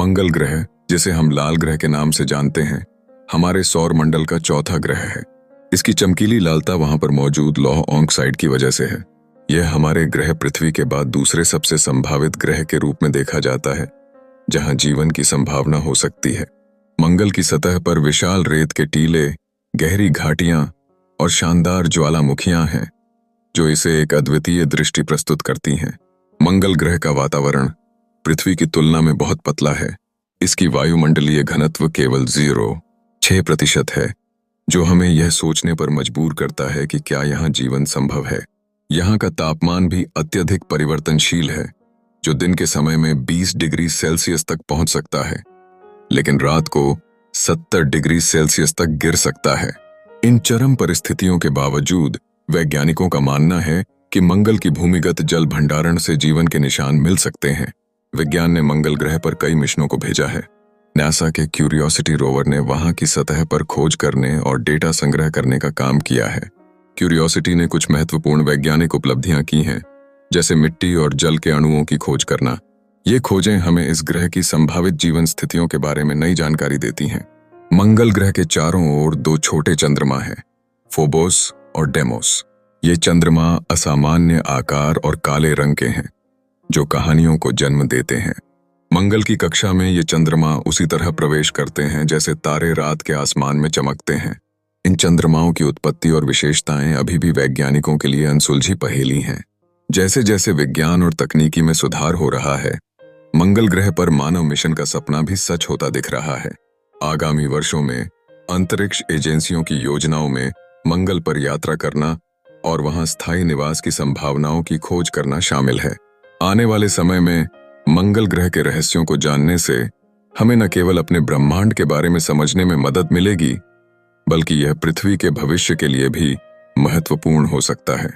मंगल ग्रह, जिसे हम लाल ग्रह के नाम से जानते हैं, हमारे सौर मंडल का चौथा ग्रह है। इसकी चमकीली लालता वहां पर मौजूद लौह ऑक्साइड की वजह से है। यह हमारे ग्रह पृथ्वी के बाद दूसरे सबसे संभावित ग्रह के रूप में देखा जाता है जहां जीवन की संभावना हो सकती है। मंगल की सतह पर विशाल रेत के टीले, गहरी घाटियां और शानदार ज्वालामुखियां हैं जो इसे एक अद्वितीय दृष्टि प्रस्तुत करती हैं। मंगल ग्रह का वातावरण पृथ्वी की तुलना में बहुत पतला है। इसकी वायुमंडलीय घनत्व केवल 0.6% है, जो हमें यह सोचने पर मजबूर करता है कि क्या यहाँ जीवन संभव है। यहाँ का तापमान भी अत्यधिक परिवर्तनशील है, जो दिन के समय में 20 डिग्री सेल्सियस तक पहुंच सकता है, लेकिन रात को 70 डिग्री सेल्सियस तक गिर सकता है। इन चरम परिस्थितियों के बावजूद वैज्ञानिकों का मानना है कि मंगल की भूमिगत जल भंडारण से जीवन के निशान मिल सकते हैं। विज्ञान ने मंगल ग्रह पर कई मिशनों को भेजा है। नासा के क्यूरियोसिटी रोवर ने वहां की सतह पर खोज करने और डेटा संग्रह करने का काम किया है। क्यूरियोसिटी ने कुछ महत्वपूर्ण वैज्ञानिक उपलब्धियां की हैं, जैसे मिट्टी और जल के अणुओं की खोज करना। ये खोजें हमें इस ग्रह की संभावित जीवन स्थितियों के बारे में नई जानकारी देती हैं। मंगल ग्रह के चारों ओर 2 छोटे चंद्रमा हैं, फोबोस और डेमोस। ये चंद्रमा असामान्य आकार और काले रंग के हैं, जो कहानियों को जन्म देते हैं। मंगल की कक्षा में ये चंद्रमा उसी तरह प्रवेश करते हैं जैसे तारे रात के आसमान में चमकते हैं। इन चंद्रमाओं की उत्पत्ति और विशेषताएं अभी भी वैज्ञानिकों के लिए अनसुलझी पहेली हैं। जैसे जैसे विज्ञान और तकनीकी में सुधार हो रहा है, मंगल ग्रह पर मानव मिशन का सपना भी सच होता दिख रहा है। आगामी वर्षों में अंतरिक्ष एजेंसियों की योजनाओं में मंगल पर यात्रा करना और वहां स्थायी निवास की संभावनाओं की खोज करना शामिल है। आने वाले समय में मंगल ग्रह के रहस्यों को जानने से हमें न केवल अपने ब्रह्मांड के बारे में समझने में मदद मिलेगी, बल्कि यह पृथ्वी के भविष्य के लिए भी महत्वपूर्ण हो सकता है।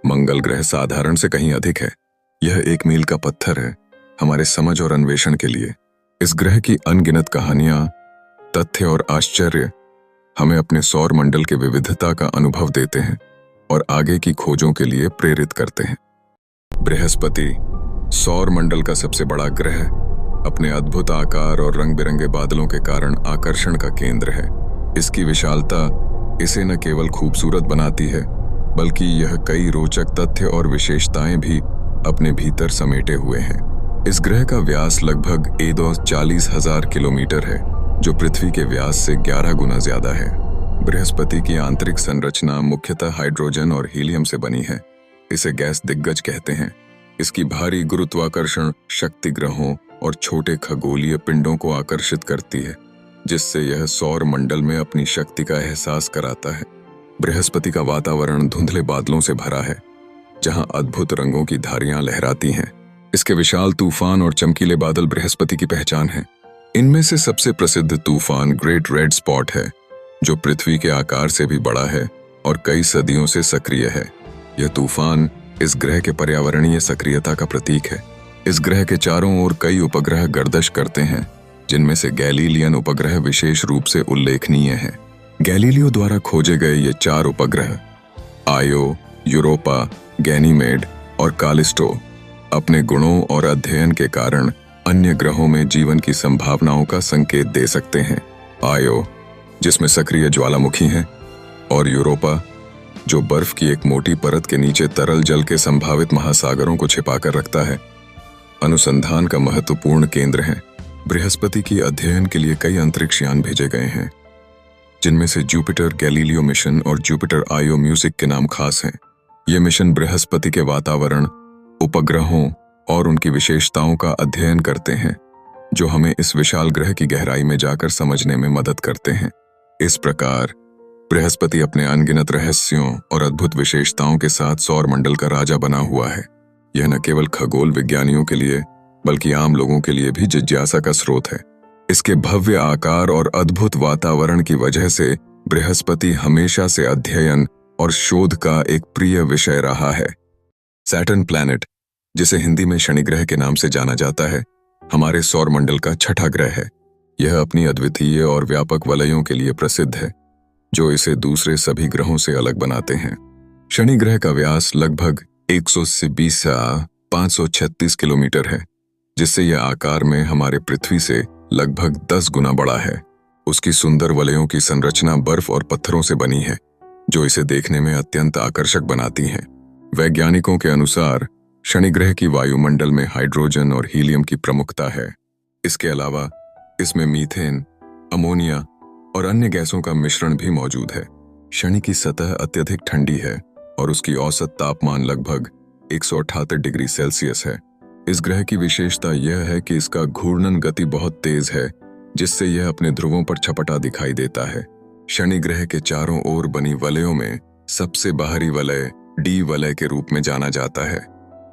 मंगल ग्रह साधारण से कहीं अधिक है। यह एक मील का पत्थर है हमारे समझ और अन्वेषण के लिए। इस ग्रह की अनगिनत कहानियां, तथ्य और आश्चर्य हमें अपने सौर मंडल के विविधता का अनुभव देते हैं और आगे की खोजों के लिए प्रेरित करते हैं। बृहस्पति सौर मंडल का सबसे बड़ा ग्रह अपने अद्भुत आकार और रंग बिरंगे बादलों के कारण आकर्षण का केंद्र है। इसकी विशालता इसे न केवल खूबसूरत बनाती है, बल्कि यह कई रोचक तथ्य और विशेषताएं भी अपने भीतर समेटे हुए हैं। इस ग्रह का व्यास लगभग 40,000 किलोमीटर है, जो पृथ्वी के व्यास से 11 गुना ज्यादा है। बृहस्पति की आंतरिक संरचना मुख्यतः हाइड्रोजन और हीलियम से बनी है। इसे गैस दिग्गज कहते हैं। इसकी भारी गुरुत्वाकर्षण शक्ति ग्रहों और छोटे खगोलीय पिंडों को आकर्षित करती है, जिससे यह सौर मंडल में अपनी शक्ति का एहसास कराता है। बृहस्पति का वातावरण धुंधले बादलों से भरा है, जहां अद्भुत रंगों की धारियां लहराती हैं। इसके विशाल तूफान और चमकीले बादल बृहस्पति की पहचान है। इनमें से सबसे प्रसिद्ध तूफान ग्रेट रेड स्पॉट है, जो पृथ्वी के आकार से भी बड़ा है और कई सदियों से सक्रिय है। यह तूफान इस ग्रह के पर्यावरणीय सक्रियता का प्रतीक है। इस ग्रह के चारों ओर कई उपग्रह गर्दश करते हैं, जिनमें से गैलीलियन उपग्रह विशेष रूप से उल्लेखनीय है। गैलीलियो द्वारा खोजे गए ये 4 उपग्रह आयो, यूरोपा, गैनीमेड और कालिस्टो अपने गुणों और अध्ययन के कारण अन्य ग्रहों में जीवन की संभावनाओं का संकेत दे सकते हैं। आयो, जिसमें सक्रिय ज्वालामुखी हैं, और यूरोपा, जो बर्फ की एक मोटी परत के नीचे तरल जल के संभावित महासागरों को छिपाकर रखता है, अनुसंधान का महत्वपूर्ण केंद्र है। बृहस्पति की अध्ययन के लिए कई अंतरिक्ष यान भेजे गए हैं, जिनमें से जुपिटर गैलीलियो मिशन और जुपिटर आयो म्यूजिक के नाम खास हैं। ये मिशन बृहस्पति के वातावरण, उपग्रहों और उनकी विशेषताओं का अध्ययन करते हैं, जो हमें इस विशाल ग्रह की गहराई में जाकर समझने में मदद करते हैं। इस प्रकार बृहस्पति अपने अनगिनत रहस्यों और अद्भुत विशेषताओं के साथ सौर मंडल का राजा बना हुआ है। यह न केवल खगोल विज्ञानियों के लिए, बल्कि आम लोगों के लिए भी जिज्ञासा का स्रोत है। इसके भव्य आकार और अद्भुत वातावरण की वजह से बृहस्पति हमेशा से अध्ययन और शोध का एक प्रिय विषय रहा है। सैटर्न प्लैनेट, जिसे हिंदी में शनि ग्रह के नाम से जाना जाता है, हमारे सौर मंडल का छठा ग्रह है। यह अपनी अद्वितीय और व्यापक वलयों के लिए प्रसिद्ध है, जो इसे दूसरे सभी ग्रहों से अलग बनाते हैं। शनि ग्रह का व्यास लगभग 120 से 536 किलोमीटर है, जिससे यह आकार में हमारे पृथ्वी से लगभग 10 गुना बड़ा है। उसकी सुंदर वलयों की संरचना बर्फ और पत्थरों से बनी है, जो इसे देखने में अत्यंत आकर्षक बनाती हैं। वैज्ञानिकों के अनुसार शनि ग्रह की वायुमंडल में हाइड्रोजन और हीलियम की प्रमुखता है। इसके अलावा इसमें मीथेन, अमोनिया और अन्य गैसों का मिश्रण भी मौजूद है। शनि की सतह अत्यधिक ठंडी है और उसकी औसत तापमान लगभग 178 डिग्री सेल्सियस है। इस ग्रह की विशेषता यह है कि इसका घूर्णन गति बहुत तेज है, जिससे यह अपने ध्रुवों पर छपटा दिखाई देता है। शनि ग्रह के चारों ओर बनी वलयों में सबसे बाहरी वलय डी वलय के रूप में जाना जाता है।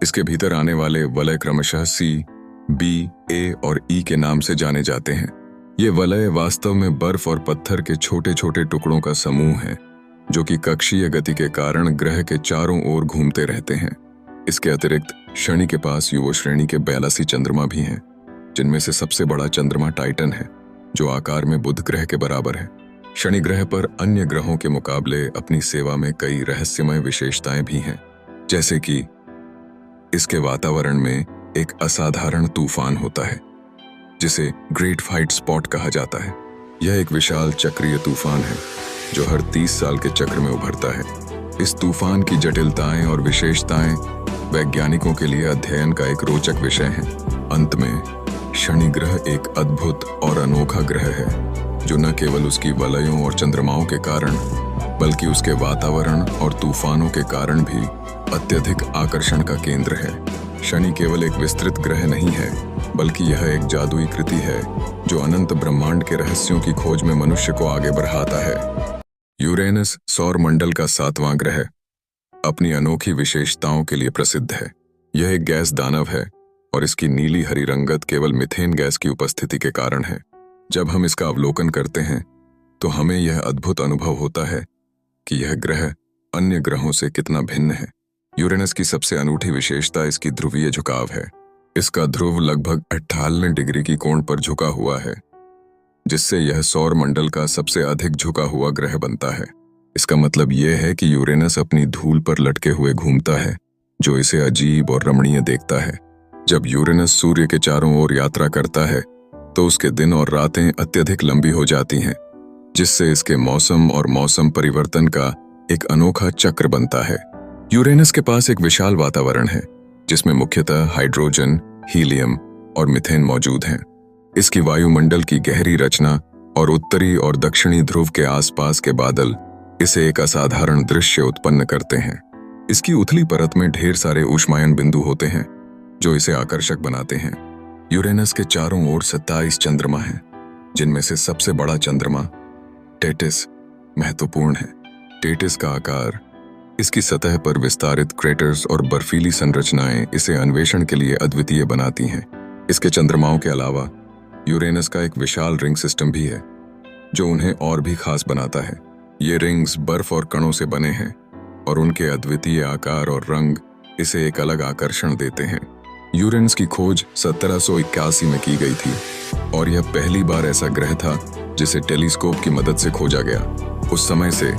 इसके भीतर आने वाले वलय क्रमशः सी, बी, ए और ई के नाम से जाने जाते हैं। ये वलय वास्तव में बर्फ और पत्थर के छोटे छोटे टुकड़ों का समूह है, जो कि कक्षीय गति के कारण ग्रह के चारों ओर घूमते रहते हैं। इसके अतिरिक्त शनि के पास युवा श्रेणी के 82 चंद्रमा भी हैं, जिनमें से सबसे बड़ा चंद्रमा टाइटन है, जो आकार में बुध ग्रह के बराबर है। शनि ग्रह पर अन्य ग्रहों के मुकाबले अपनी सेवा में कई रहस्यमय विशेषताएं भी हैं, जैसे कि इसके वातावरण में एक असाधारण तूफान होता है, जिसे ग्रेट फाइट स्पॉट कहा जाता है। यह एक विशाल चक्रीय तूफान है, जो हर 30 साल के चक्र में उभरता है। इस तूफान की जटिलताएं और विशेषताएं वैज्ञानिकों के लिए अध्ययन का एक रोचक विषय है। अंत में शनि ग्रह एक अद्भुत और अनोखा ग्रह है, जो न केवल उसकी वलयों और चंद्रमाओं के कारण, बल्कि उसके वातावरण और तूफानों के कारण भी अत्यधिक आकर्षण का केंद्र है। शनि केवल एक विस्तृत ग्रह नहीं है, बल्कि यह एक जादुई कृति है, जो अनंत ब्रह्मांड के रहस्यों की खोज में मनुष्य को आगे बढ़ाता है। यूरेनस सौर मंडल का 7वां ग्रह अपनी अनोखी विशेषताओं के लिए प्रसिद्ध है। यह एक गैस दानव है और इसकी नीली हरी रंगत केवल मीथेन गैस की उपस्थिति के कारण है। जब हम इसका अवलोकन करते हैं तो हमें यह अद्भुत अनुभव होता है कि यह ग्रह अन्य ग्रहों से कितना भिन्न है। यूरेनस की सबसे अनूठी विशेषता इसकी ध्रुवीय झुकाव है। इसका ध्रुव लगभग 98 डिग्री की कोण पर झुका हुआ है, जिससे यह सौर मंडल का सबसे अधिक झुका हुआ ग्रह बनता है। इसका मतलब यह है कि यूरेनस अपनी धूल पर लटके हुए घूमता है, जो इसे अजीब और रमणीय देखता है। जब यूरेनस सूर्य के चारों ओर यात्रा करता है तो उसके दिन और रातें अत्यधिक लंबी हो जाती हैं, जिससे इसके मौसम और मौसम परिवर्तन का एक अनोखा चक्र बनता है। यूरेनस के पास एक विशाल वातावरण है, जिसमें मुख्यतः हाइड्रोजन, हीलियम और मीथेन मौजूद हैं। इसकी वायुमंडल की गहरी रचना और उत्तरी और दक्षिणी ध्रुव के आसपास के बादल इसे एक असाधारण दृश्य उत्पन्न करते हैं। इसकी उथली परत में ढेर सारे ऊष्मायन बिंदु होते हैं, जो इसे आकर्षक बनाते हैं। यूरेनस के चारों ओर 27 चंद्रमा हैं, जिनमें से सबसे बड़ा चंद्रमा टेटिस महत्वपूर्ण है। टेटिस का आकार, इसकी सतह पर विस्तारित क्रेटर्स और बर्फीली संरचनाएं इसे अन्वेषण के लिए अद्वितीय बनाती हैं। इसके चंद्रमाओं के अलावा यूरेनस का एक विशाल रिंग सिस्टम भी है, जो उन्हें और भी खास बनाता है। ये रिंग्स बर्फ और कणों से बने हैं और उनके अद्वितीय आकार और रंग इसे एक अलग आकर्षण देते हैं। यूरेनस की खोज 1781 में की गई थी और यह पहली बार ऐसा ग्रह था जिसे टेलीस्कोप की मदद से खोजा गया। उस समय से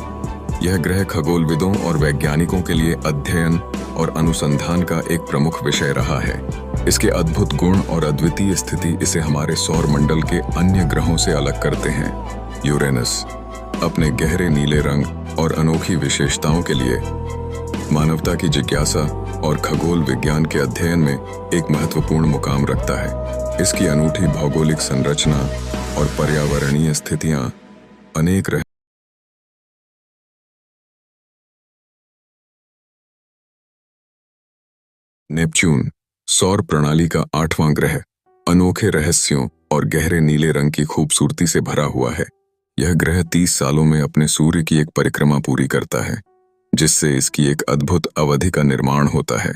यह ग्रह खगोलविदों और वैज्ञानिकों के लिए अध्ययन और अनुसंधान का एक प्रमुख विषय रहा है। इसके अद्भुत गुण और अद्वितीय स्थिति इसे हमारे सौर मंडल के अन्य ग्रहों से अलग करते हैं। यूरेनस अपने गहरे नीले रंग और अनोखी विशेषताओं के लिए मानवता की जिज्ञासा और खगोल विज्ञान के अध्ययन में एक महत्वपूर्ण मुकाम रखता है। इसकी अनूठी भौगोलिक संरचना और पर्यावरणीय स्थितियां अनेक नेपच्यून सौर प्रणाली का 8वां ग्रह अनोखे रहस्यों और गहरे नीले रंग की खूबसूरती से भरा हुआ है। यह ग्रह 30 सालों में अपने सूर्य की एक परिक्रमा पूरी करता है, जिससे इसकी एक अद्भुत अवधि का निर्माण होता है।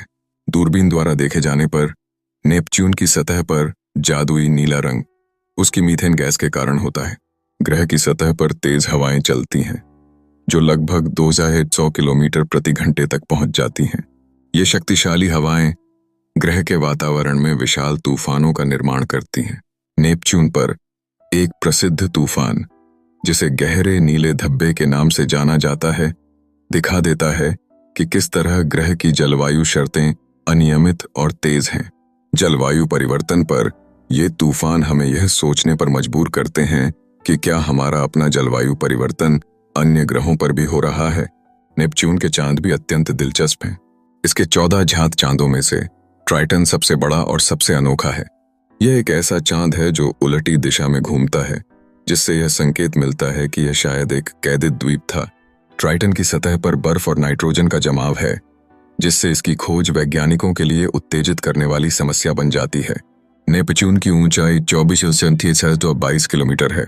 दूरबीन द्वारा देखे जाने पर नेपच्यून की सतह पर जादुई नीला रंग उसकी मीथेन गैस के कारण होता है। ग्रह की सतह पर तेज हवाएं चलती हैं, जो लगभग 2100 किलोमीटर प्रति घंटे तक पहुंच जाती हैं। ये शक्तिशाली हवाएं ग्रह के वातावरण में विशाल तूफानों का निर्माण करती हैं। नेपच्यून पर एक प्रसिद्ध तूफान, जिसे गहरे नीले धब्बे के नाम से जाना जाता है, दिखा देता है कि किस तरह ग्रह की जलवायु शर्तें अनियमित और तेज हैं। जलवायु परिवर्तन पर ये तूफान हमें यह सोचने पर मजबूर करते हैं कि क्या हमारा अपना जलवायु परिवर्तन अन्य ग्रहों पर भी हो रहा है। नेपच्यून के चांद भी अत्यंत दिलचस्प हैं। इसके 14 ज्ञात चांदों में से ट्राइटन सबसे बड़ा और सबसे अनोखा है। यह एक ऐसा चांद है जो उलटी दिशा में घूमता है, जिससे यह संकेत मिलता है कि यह शायद एक कैदित द्वीप था। ट्राइटन की सतह पर बर्फ और नाइट्रोजन का जमाव है, जिससे इसकी खोज वैज्ञानिकों के लिए उत्तेजित करने वाली समस्या बन जाती है। नेपच्यून की ऊंचाई 2422 किलोमीटर है,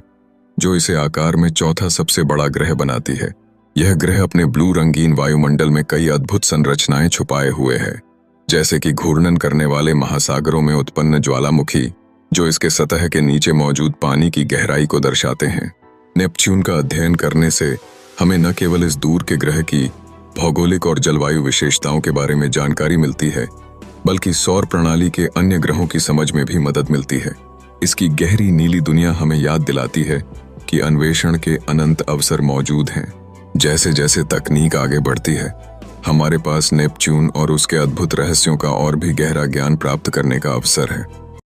जो इसे आकार में चौथा सबसे बड़ा ग्रह बनाती है। यह ग्रह अपने ब्लू रंगीन वायुमंडल में कई अद्भुत संरचनाएं छुपाए हुए है, जैसे कि घूर्णन करने वाले महासागरों में उत्पन्न ज्वालामुखी, जो इसके सतह के नीचे मौजूद पानी की गहराई को दर्शाते हैं। नेपच्यून का अध्ययन करने से हमें न केवल इस दूर के ग्रह की भौगोलिक और जलवायु विशेषताओं के बारे में जानकारी मिलती है, बल्कि सौर प्रणाली के अन्य ग्रहों की समझ में भी मदद मिलती है। इसकी गहरी नीली दुनिया हमें याद दिलाती है कि अन्वेषण के अनंत अवसर मौजूद हैं। जैसे जैसे तकनीक आगे बढ़ती है, हमारे पास नेपच्यून और उसके अद्भुत रहस्यों का और भी गहरा ज्ञान प्राप्त करने का अवसर है।